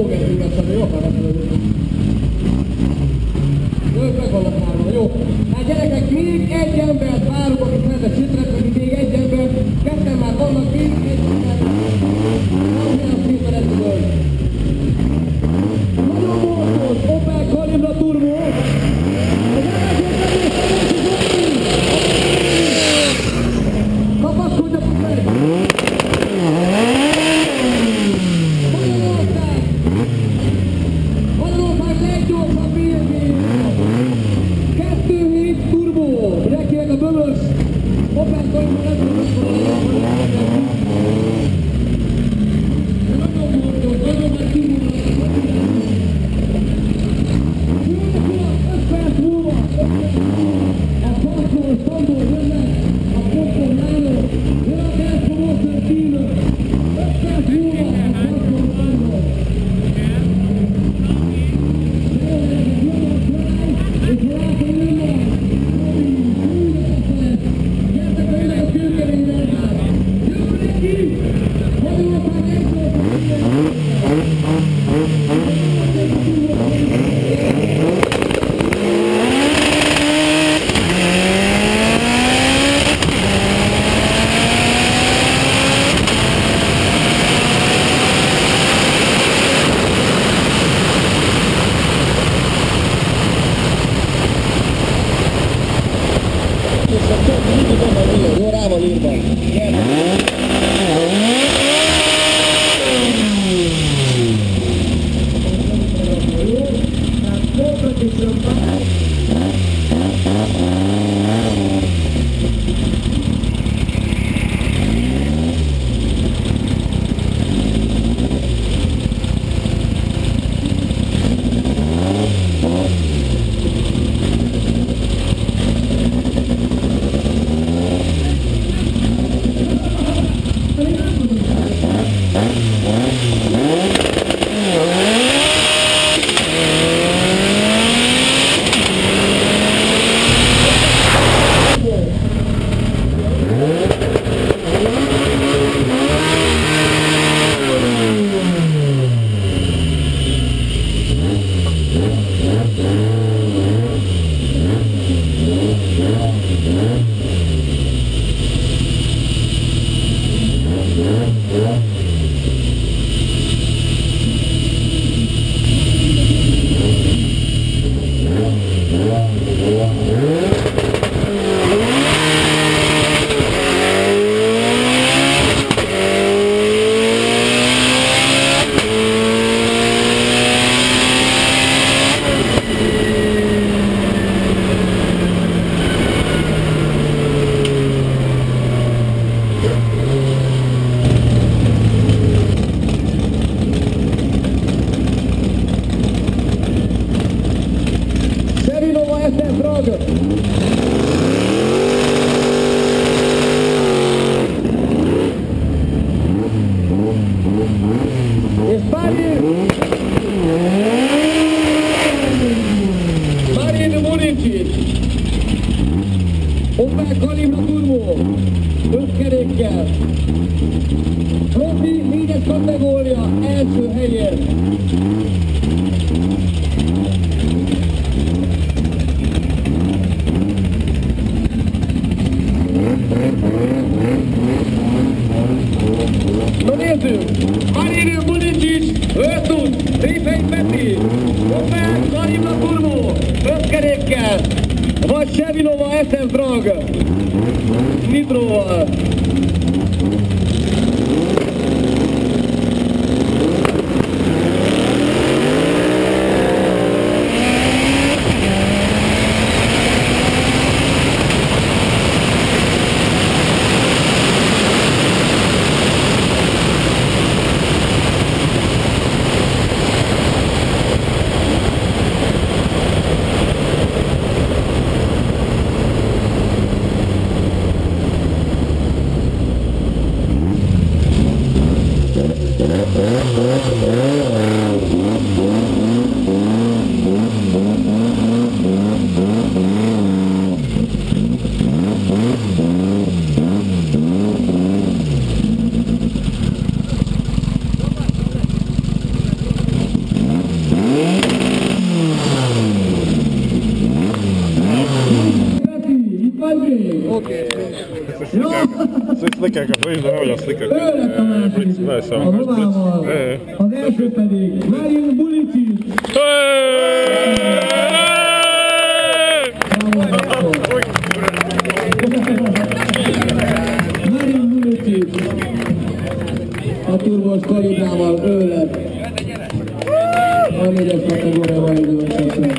lógetünk ezt, ami jó akarod. Ők meg vannak hárman, jó? Hát gyerekek, még egy embert várunk, akik mentek Sütretnek, még egy ember, ketten már vannak, még egy ember. Nem szépen nagyon motor, Opel Calibra Turbo. Kapaszkodjatok meg! Magyarország leggyorsabb BMW 2.7 Turbo. Mindenkinek a bölös Opel Calibra nem tudod Opel Calibra Turbo, 5 kerékkel, profi 4-es kategória első helyért. Na nézzük! Marini Bulicsics, Örtut, Réfei Peti, Opel Calibra Turbo, 5 kerékkel, vagy Chevy Nova SF Drag, Nitróval. slickek, de hogy a slickek. Ő lett a második, a Romával, az első pedig Marin Bulicic. Marin Bulicic a turbos kalibrával ő lett a 4-es kategóriával idősesen.